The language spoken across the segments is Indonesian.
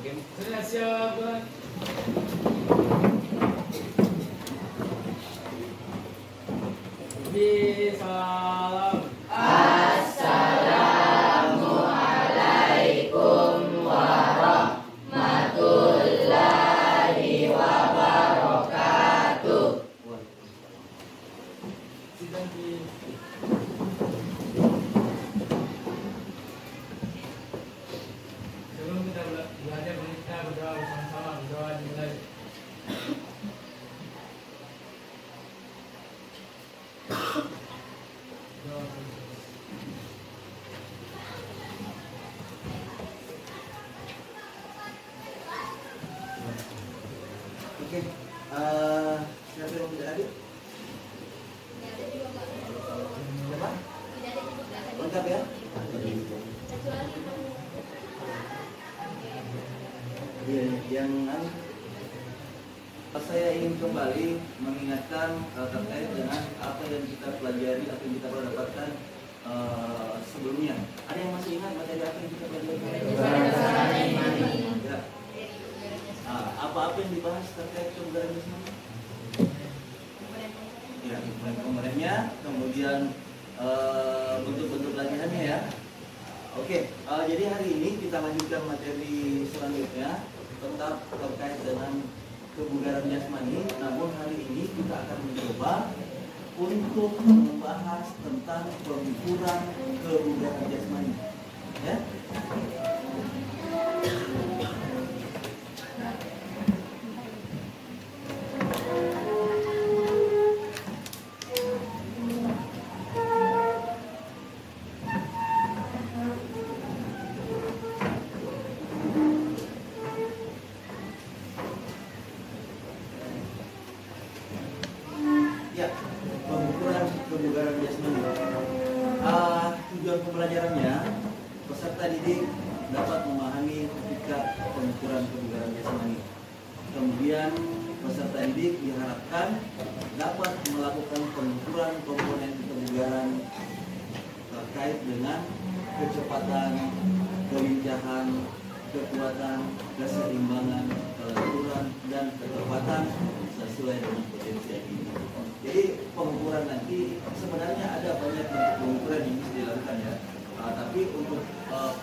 Oke, sudah siap. Salam. Assalamualaikum warahmatullahi wabarakatuh. Sebelum kita belajar, kita berdoa bersama-sama. Berdoa dimulai. Oke, siapa yang tidak hadir? Siapa? Lengkap ya? Iya, yang saya ingin kembali mengingatkan terkait dengan apa yang kita pelajari, apa yang kita pernah dapatkan sebelumnya. Ada yang masih ingat materi apa yang kita pelajari? Ya. Apa-apa yang dibahas terkait kebugaran jasmani? Ya, komponennya, kemudian bentuk-bentuk latihannya ya. Oke, jadi hari ini kita lanjutkan materi selanjutnya tetap terkait dengan kebugaran jasmani. Namun hari ini kita akan mencoba untuk membahas tentang pengukuran kebugaran jasmani. Ya. Ya, pengukuran kebugaran jasmani. Tujuan pembelajarannya, peserta didik dapat memahami ketika pengukuran kebugaran jasmani. Kemudian peserta didik diharapkan dapat melakukan pengukuran komponen kebugaran terkait dengan kecepatan, kelincahan, kekuatan, keseimbangan, kelenturan, dan ketepatan sesuai dengan potensi yang ini. Jadi pengukuran nanti sebenarnya ada banyak bentuk pengukuran yang bisa dilakukan ya. Tapi untuk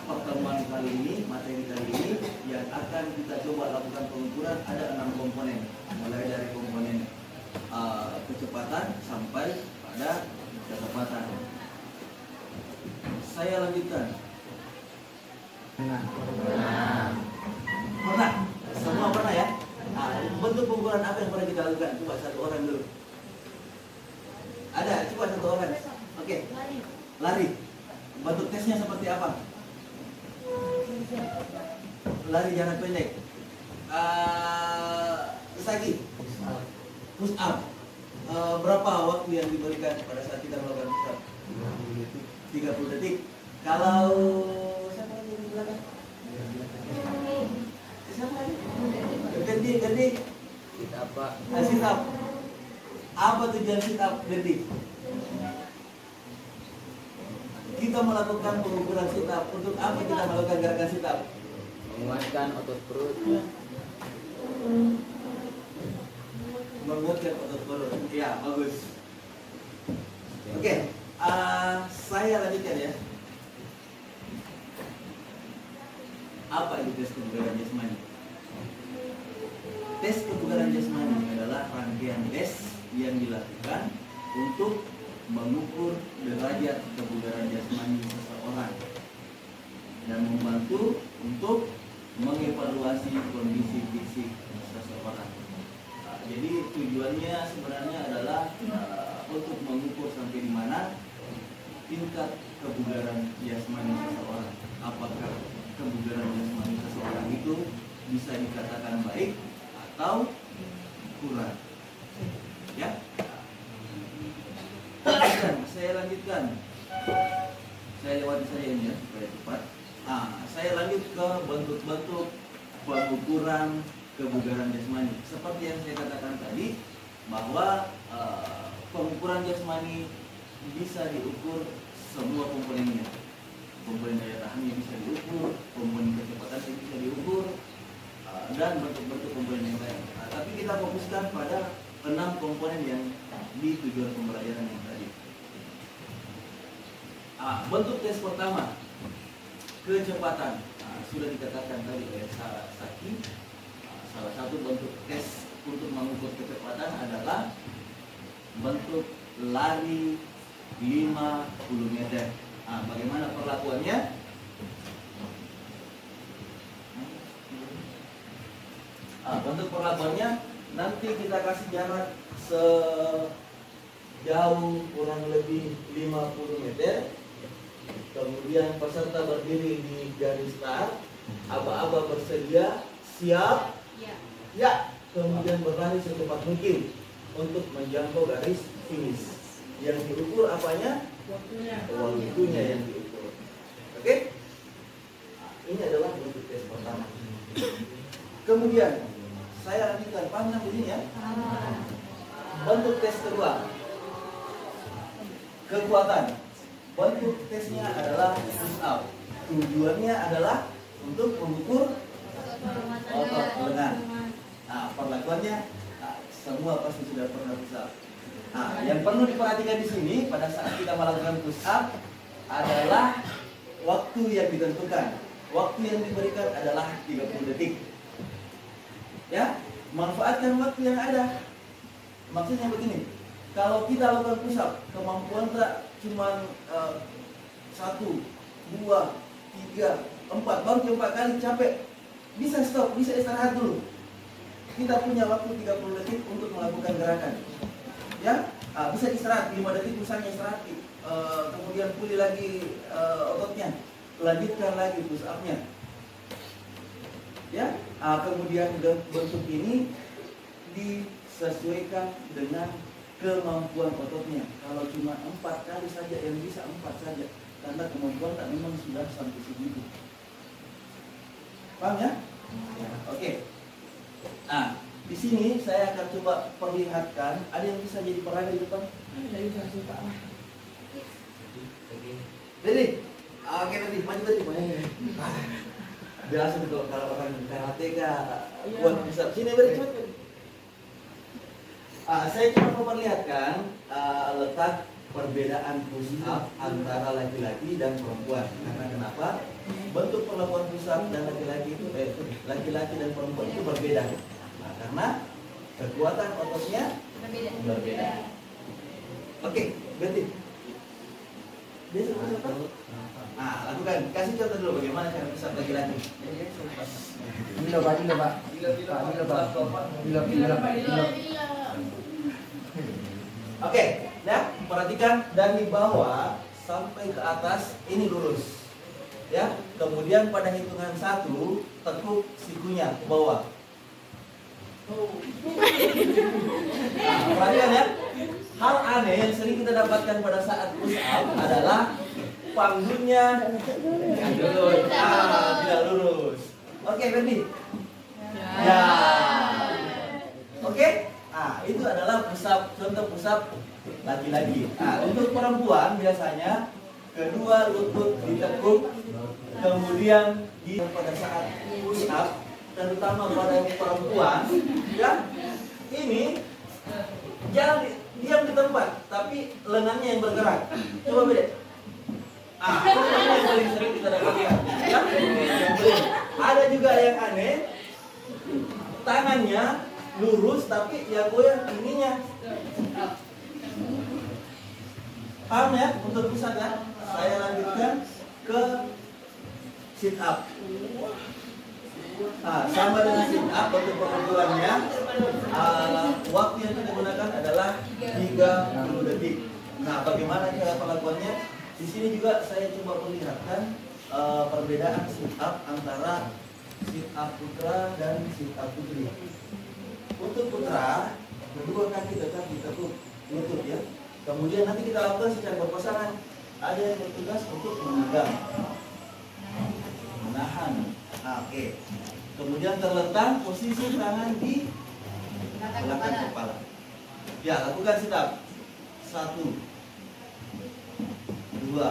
pertemuan kali ini, materi kali ini yang akan kita coba lakukan pengukuran ada 6 komponen, mulai dari komponen kecepatan sampai pada ketepatan. Saya lanjutkan. Pernah? Semua pernah ya? Bentuk pengukuran apa yang pernah kita lakukan? Coba satu orang dulu. Ada? Coba satu orang. Oke. Lari. Bentuk tesnya seperti apa? Lari jarak pendek. Lagi. Push up. Berapa waktu yang diberikan pada saat kita melakukan push up? 30 detik. Kalau siapa lagi di belakang? Siapa lagi? Ganti. Sit up. Apa tujuan sit up ganti? Kita melakukan pengukuran sit up. Untuk apa kita melakukan gerakan sit up? Menguatkan otot perut. Menguatkan otot perut. Ya, bagus. Oke, saya lanjutkan ya. Apa itu tes kebugaran jasmani? Tes kebugaran jasmani adalah rangkaian tes yang dilakukan untuk mengukur derajat kebugaran jasmani seseorang dan membantu untuk mengevaluasi kondisi fisik seseorang. Jadi tujuannya sebenarnya adalah untuk mengukur sampai di mana tingkat kebugaran jasmani seseorang. Apakah kebugaran jasmani seseorang itu bisa dikatakan baik atau kurang? Ya. Saya lanjutkan. Saya lewati saja ini ya supaya cepat. Saya lanjut ke bentuk-bentuk pengukuran kebugaran jasmani. Seperti yang saya katakan tadi, bahwa pengukuran jasmani bisa diukur semua komponennya. Komponen daya tahannya bisa diukur, komponen kecepatan bisa diukur, dan bentuk-bentuk komponen yang lain. Nah, tapi kita fokuskan pada 6 komponen yang di tujuan pembelajaran yang tadi. Bentuk tes pertama, kecepatan. Sudah dikatakan tadi oleh Saki, salah satu bentuk tes untuk mengukur kecepatan adalah bentuk lari 50 meter. Bagaimana perlakuannya? Bentuk perlakuannya nanti kita kasih jarak sejauh kurang lebih 50 meter. Kemudian peserta berdiri di garis start, aba-aba bersedia, siap, ya. Kemudian berlari secepat mungkin untuk menjangkau garis finish. Yang diukur apanya? Waktunya yang diukur. Oke? Ini adalah bentuk tes pertama. Kemudian saya lanjutkan, paham di sini ya? Bentuk tes kedua, kekuatan. Bentuk tesnya adalah push up. Tujuannya adalah untuk mengukur otot lengan. Perlakuannya semua pasti sudah pernah push up. Yang perlu diperhatikan di sini pada saat kita melakukan push up adalah waktu yang ditentukan. Waktu yang diberikan adalah 30 detik. Ya, manfaatkan waktu yang ada. Maksudnya begini, kalau kita lakukan push up, kemampuan tak cuma 1, 2, 3, 4, baru 4 kali capek, bisa stop, bisa istirahat dulu. Kita punya waktu 30 detik untuk melakukan gerakan. Ya, bisa istirahat 5 detik misalnya istirahat, kemudian pulih lagi ototnya, lanjutkan lagi push up-nya. Ya, kemudian bentuk ini disesuaikan dengan kemampuan ototnya. Kalau cuma 4 kali saja yang bisa 4 saja, karena kemampuan tak memang sudah sampai segitu. Paham ya? Oke. Di sini saya akan coba perlihatkan. Ada yang bisa jadi peraga di depan? Jadi, oke nanti maju tadi. Biasa tuh kalau orang karateka kuat bisa. Sini beri cepat. Saya cuma memperlihatkan letak perbedaan push up antara laki-laki dan perempuan. Karena kenapa? Bentuk perlakuan push up dan laki-laki dan perempuan itu berbeda. Karena kekuatan ototnya berbeda. Oke, berarti. Lakukan. Kasih contoh dulu bagaimana cara push up laki-laki. Oke, nah perhatikan dari bawah sampai ke atas ini lurus, ya. Kemudian pada hitungan 1 tekuk sikunya ke bawah. Perhatikan ya. Hal aneh yang sering kita dapatkan pada saat push up adalah panggungnya tidak lurus. Oke, ready? Ya. Oke? Itu adalah push up, contoh push up laki-laki. Untuk perempuan biasanya kedua lutut ditekuk, kemudian pada saat push up, terutama pada perempuan, ya, ini jangan diam di tempat, tapi lengannya yang bergerak. Coba beda. Ini yang paling sering kita dapatkan. Ya? Ada juga yang aneh, tangannya lurus tapi ya goyang ininya. Paham ya? Untuk pusat ya. Saya lanjutkan ke sit up. Sama dengan sit up untuk perempuannya, waktu yang kita gunakan adalah 30 detik. Bagaimana cara perlakuannya? Di sini juga saya coba perlihatkan perbedaan sit up antara sit up putra dan sit up putri. Untuk putra, kedua kaki tetap ditekuk lutut ya. Kemudian nanti kita lakukan secara berpasangan. Ada yang bertugas untuk memegang, menahan. Oke. Kemudian terletak posisi tangan di belakang kepala. Ya, lakukan sit up. 1, 2,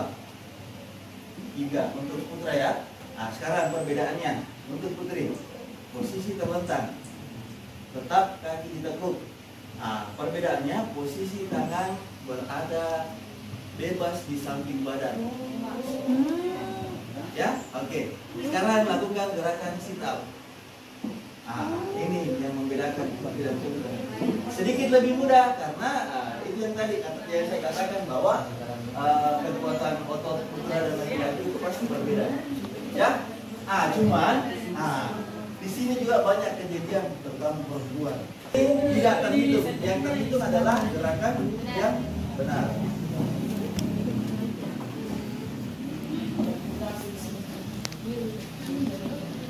3 untuk putra ya. Sekarang perbedaannya untuk putri. posisi terlentang, tetap kaki ditekuk. Perbedaannya posisi tangan berada bebas di samping badan. Ya, oke. Sekarang lakukan gerakan sit up. Ini yang membedakan perbedaan sedikit lebih mudah karena itu yang tadi yang saya katakan bahwa kekuatan otot putra dan laki-laki itu pasti berbeda. Ya, cuman di sini juga banyak kejadian terutama perempuan. Ini tidak terhitung. Yang terhitung adalah gerakan yang benar.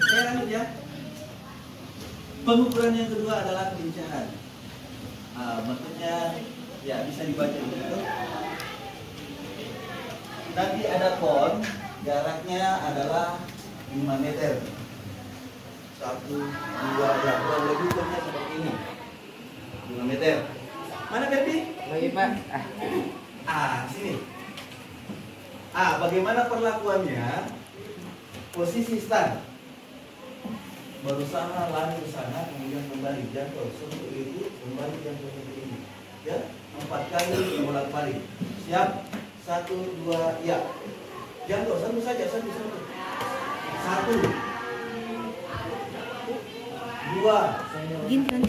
Saya lanjut ya. Pengukuran yang kedua adalah kelincahan. Maksudnya ya bisa dibaca begitu. Nanti ada kon, jaraknya adalah 5 meter. 1, 2, ya kurang lebih ukurnya seperti ini. 5 meter. Mana Ferdi? Lagi Pak. Sini. Bagaimana perlakuannya? Posisi stand. Berusaha lari ke sana, kemudian kembali jatuh sentuh itu, kembali jatuh seperti ini. Ya, 4 kali bolak-balik. Siap? 1, 2, ya. Jatuh satu saja, satu. 1, 2, 3,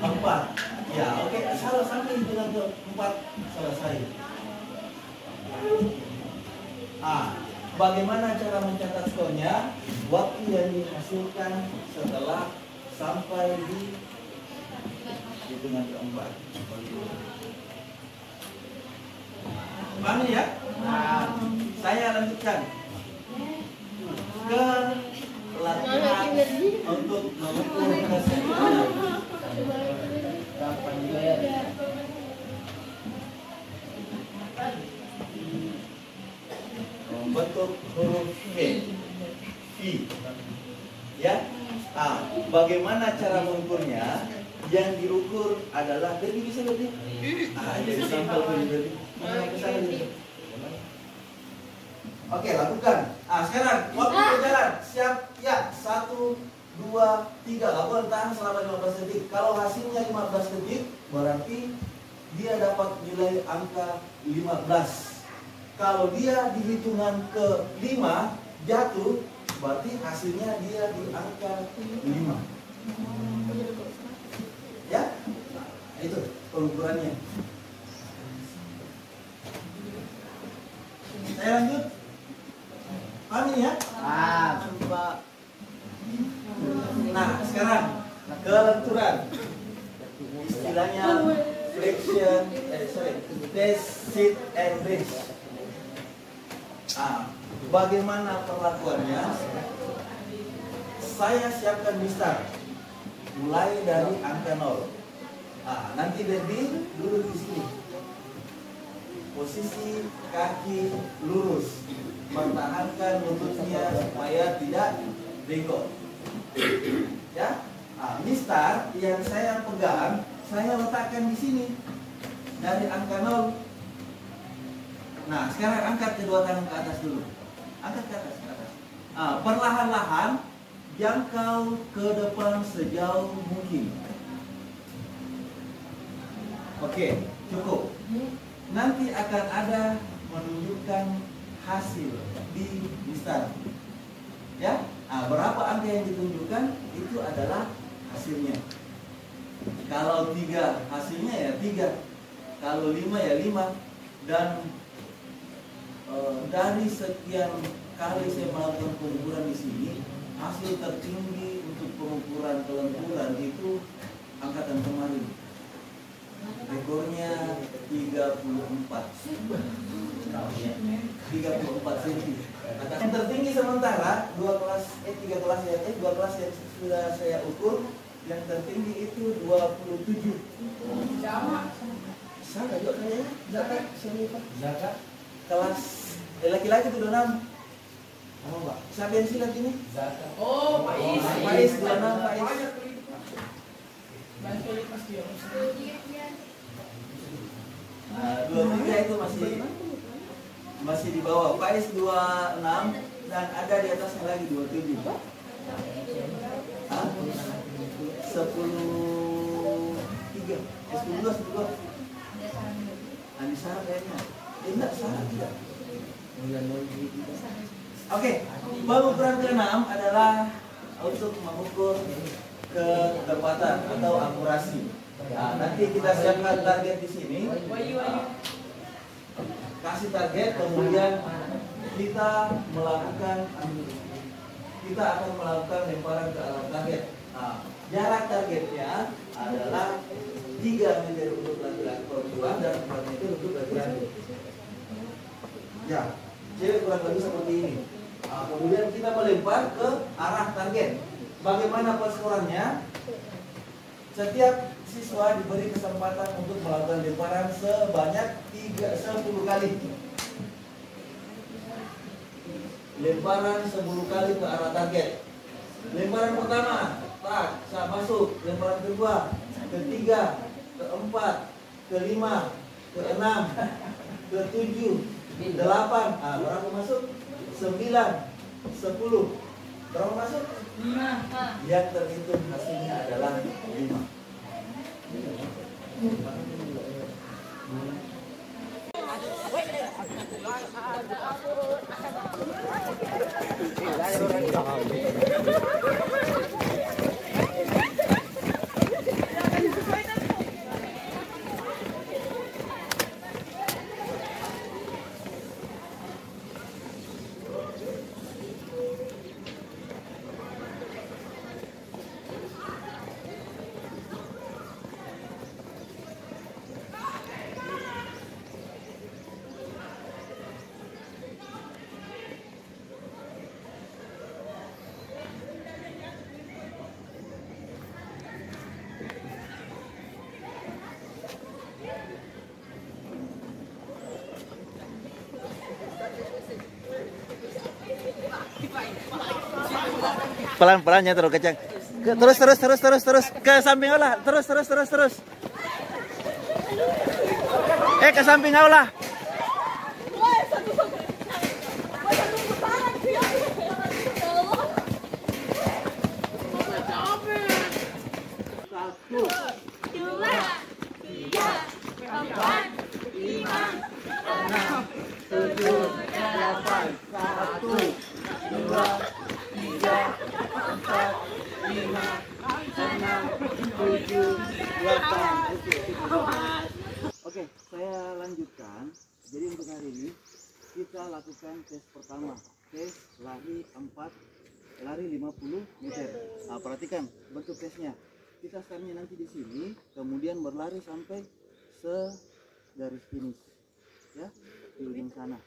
4. Ya, oke. Salah sampai hitungan ke 4 selesai. Bagaimana cara mencatat skornya? Waktu yang dihasilkan setelah sampai di hitungan keempat. Paham ya? Saya lanjutkan ke latihan untuk mengukur kesempurnaan. Kapan dibayar? Bentuk huruf V. Ya. Bagaimana cara mengukurnya? Yang diukur adalah jadi bisa lebih. Jadi sampel lebih. Oke, lakukan. Sekarang waktu berjalan. Siap? Ya. 1, 2, 3. Lakukan tahan selama 15 detik. Kalau hasilnya 15 detik, berarti dia dapat nilai angka 15. Kalau dia di hitungan ke-5 jatuh, berarti hasilnya dia di angka 5. Ya? Itu pengukurannya. Saya lanjut. Paham ini ya? Coba. Nah, sekarang kelenturan. Istilahnya flexion, test, sit, and raise. Bagaimana perlakuannya? Saya siapkan mistar mulai dari angka 0. Nanti Debbie duduk di sini. Posisi kaki lurus, mempertahankan lututnya supaya tidak bengkok. Ya, mistar yang saya pegang, saya letakkan di sini dari angka 0. Nah, sekarang angkat kedua tangan ke atas dulu. Angkat ke atas, perlahan-lahan jangkau ke depan sejauh mungkin. Oke, cukup. Nanti akan ada menunjukkan hasil di mistar. Ya, berapa angka yang ditunjukkan itu adalah hasilnya. Kalau 3 hasilnya ya 3. Kalau 5 ya 5. Dan dari sekian kali saya melakukan pengukuran di sini, hasil tertinggi untuk pengukuran kelenturan itu angkatan kemarin. Rekornya 34. 34 cm. Yang tertinggi sementara 2 kelas 2 kelas yang sudah saya ukur, yang tertinggi itu 27. Sama juga kayaknya. Zakat. Kelas laki-laki itu 26. Pak. Siapa yang silat ini? Zakat. Oh, Pak Is. Pak Is 26, Pak Is. Bantu pas dia. 23 itu masih masih di bawah. Faiz 26 dan ada di atasnya lagi 27. Hah? 10-3. 10-2. Andi Sarah kayaknya. Enggak, Sarah tidak. Oke, bab ukuran ke-6 adalah untuk mengukur ketepatan atau akurasi. Nah, nanti kita siapkan target di sini. Kasih target, kemudian kita akan melakukan lemparan ke arah target. Nah, jarak targetnya adalah 3 meter untuk laki-laki perempuan dan 4 meter untuk laki-laki. Ya, jadi kurang lebih seperti ini. Nah, kemudian kita melempar ke arah target. Bagaimana perskorannya? Setiap siswa diberi kesempatan untuk melakukan lemparan sebanyak 10 kali. Lemparan 10 kali ke arah target. Lemparan pertama, tak, saya masuk. Lemparan kedua, ketiga, keempat, kelima, keenam, ketujuh, 8. Ah, berapa masuk? 9, 10. Berapa masuk? 5. Yang terhitung hasilnya adalah 5. Pelan-pelan ya, terlalu kencang. Terus ke samping aula. Terus. Ke samping aula. Oke, saya lanjutkan. Jadi untuk hari ini kita lakukan tes pertama, tes lari 50 meter. Nah, perhatikan bentuk tesnya. Kita startnya nanti di sini, kemudian berlari sampai segaris finish, ya, di ujung sana,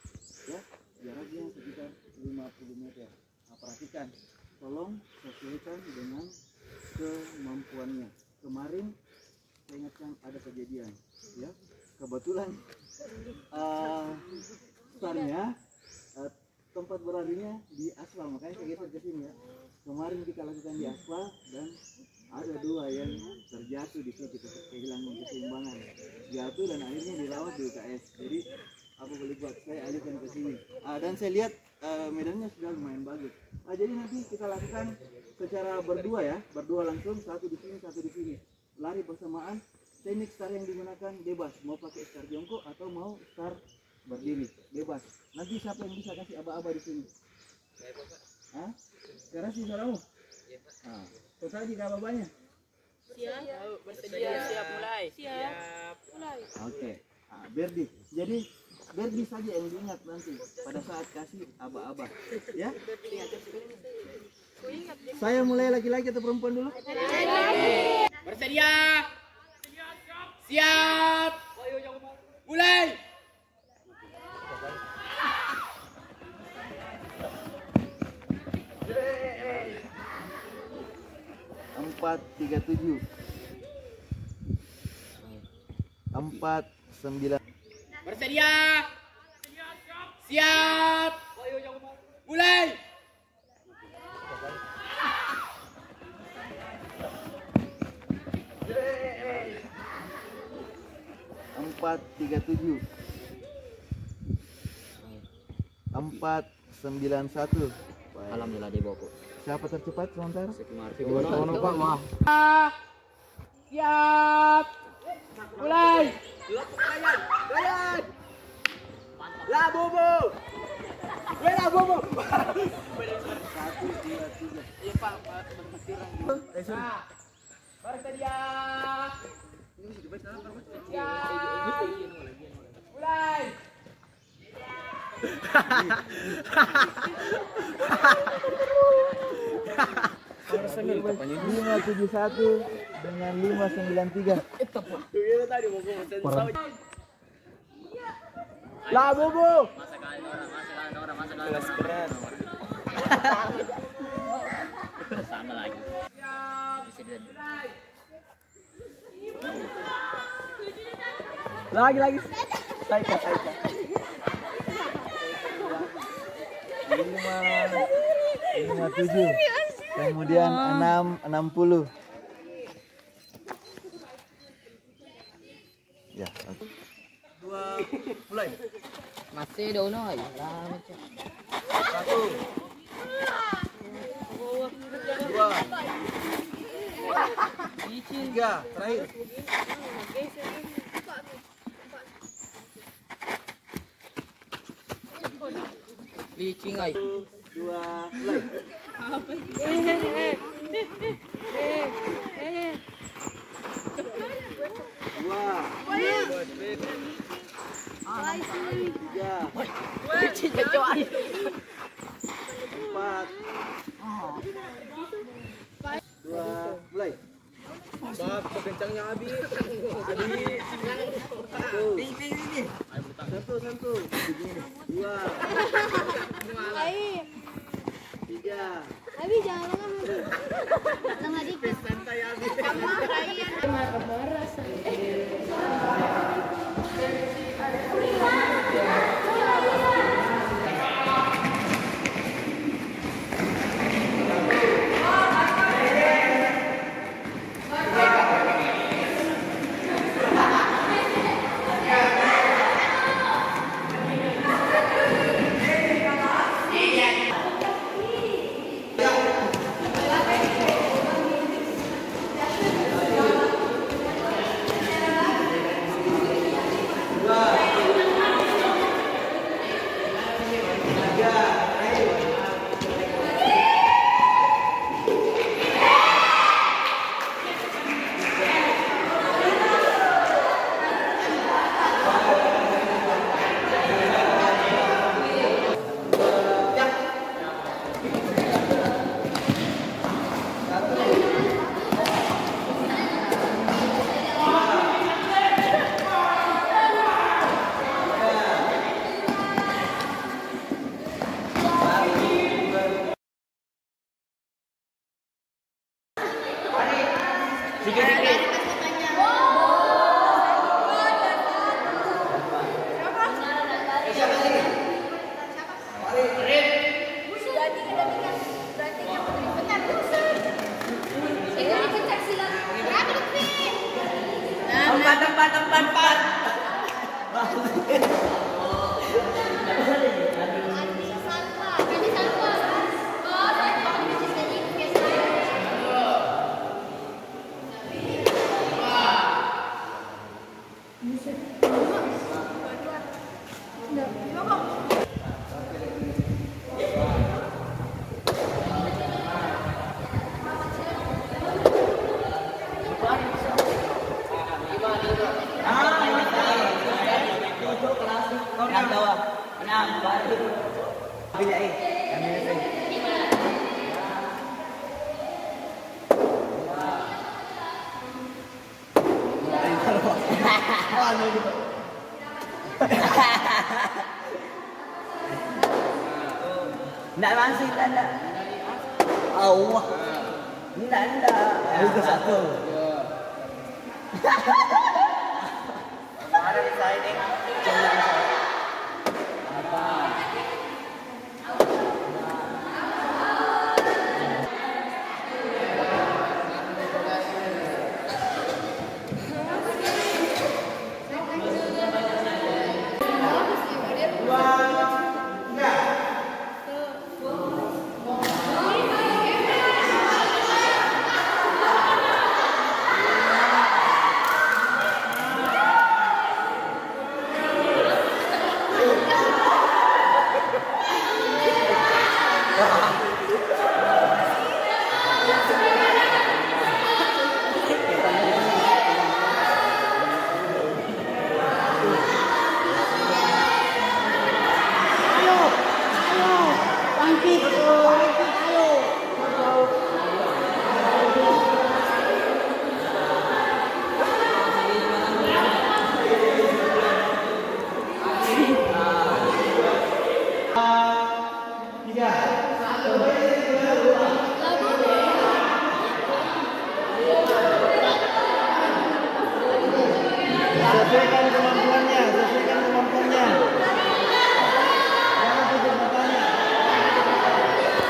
ya, jaraknya sekitar 50 meter. Nah, perhatikan, tolong sesuaikan dengan kemampuannya. Kemarin saya ingatkan ada kejadian, ya, kebetulan startnya tempat berlarinya di aspal, makanya saya geser ke sini, ya. Kemarin kita lakukan di aspal dan ada 2 yang terjatuh di situ, kehilangan keseimbangan, jatuh dan akhirnya dirawat di UKS. Jadi apa boleh buat, saya alihkan ke sini. Dan saya lihat medannya sudah lumayan bagus. Jadi nanti kita lakukan secara berdua, ya, berdua langsung, satu di sini, satu di sini. Lari bersamaan. Teknik start yang digunakan bebas, mau pakai start jongkok atau mau start berdiri, bebas. Nanti siapa yang bisa kasih aba-aba di sini? Saya, Bapak. Hah? Sekarang sih saudaramu? Iya, Pak. Nah, selesai juga aba-abanya? Siap. Bersedia. Siap mulai. Siap mulai. Oke. Berdi. Jadi Berdi saja yang diingat nanti pada saat kasih aba-aba, ya. Saya mulai laki-laki atau perempuan dulu? Bersedia. Siap. Mulai. Empat, 37. 4, 9. Bersedia. Siap. Mulai. 4, 37. 491. Alhamdulillah di bawahku. Siapa tercepat sebentar? Wah. Siap. Mulai. Lah bobo. Lah bobo. 1, 2, 3. Iya Pak, bersedia. Siap. Mulai. 571 dengan 593. Lah bobo. Kelas berat. Sama lagi. Lagi. Saika. 57. Kemudian 60. Ya, oke. 2, mulai. Masih daun oi. 1, 2, 3, terakhir. Licing oi. 2, mulai. 4, 2, mulai. Kencangnya habis. Satu. 2, 3. Abi jangan lama dikit. Santai habis. Marah-marah. Tempat. Nggak masih tidak. Allah. Tidak. Itu satu. Ada di saya ini. Sesuaikan kemampuannya, sesuaikan kemampuannya. Jangan tutup matanya. Jangan tutup matanya.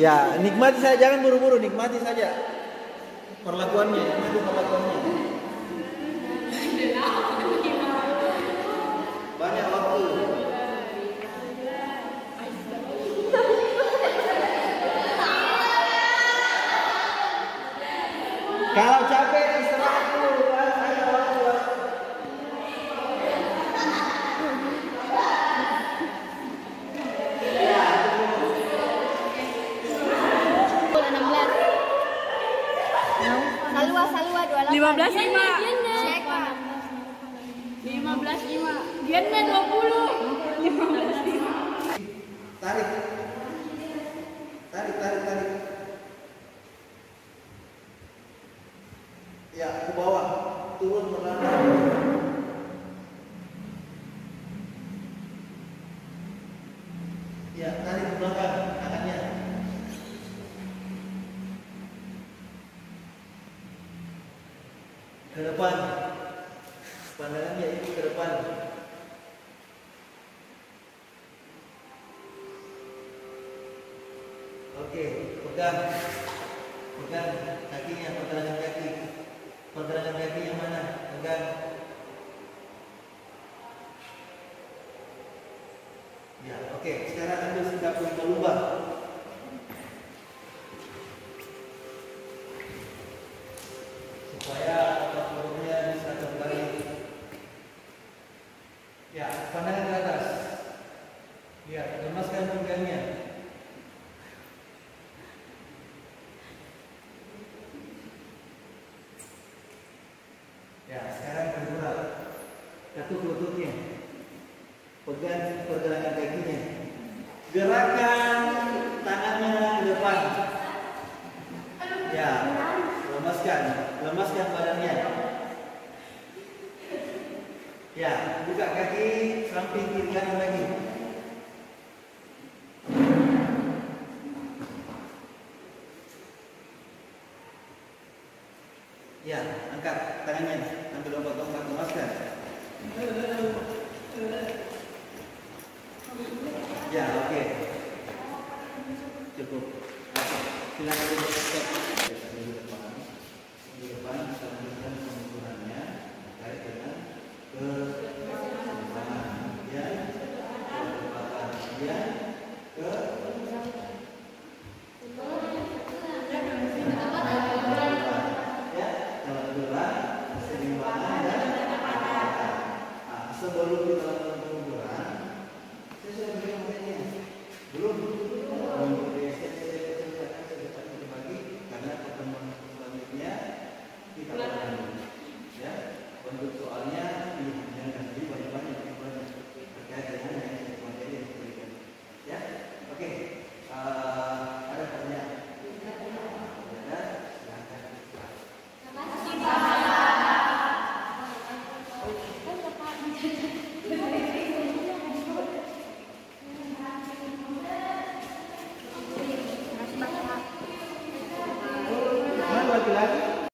Ya, nikmati saja, jangan buru-buru, nikmati saja perlakuannya, nikmati perlakuannya. Banyak waktu. Kalau capek istirahat dulu. Salwa 28. 15.5. 15.5. Diannya 20. Tarik. Tarik. Ya, ke bawah. Turun perlahan. Ya, tarik ke belakang tangannya. Ke depan. Pandangannya itu ke depan. Oke, pegang kakinya, pergelangan kaki. Pergelangan kaki yang mana? Pegang. Ya, oke. Sekarang ambil sikap yang berubah. Supaya otot perutnya bisa kembali. Ya, pandangan ke atas. Ya, lemaskan pinggangnya. Ya, sekarang bergerak. Ketuk lututnya. Pegang pergelangan kakinya. Gerakan tangannya ke depan. Ya, lemaskan badannya. Ya, buka kaki samping kiri kanan lagi. Ya, angkat tangannya, ambil obat-obat, lemaskan. Ya, oke. Cukup. Silakan duduk. Di depan kita lanjutkan pengukurannya terkait dengan keseimbangan. Ya, kecepatan. Ya, sebelum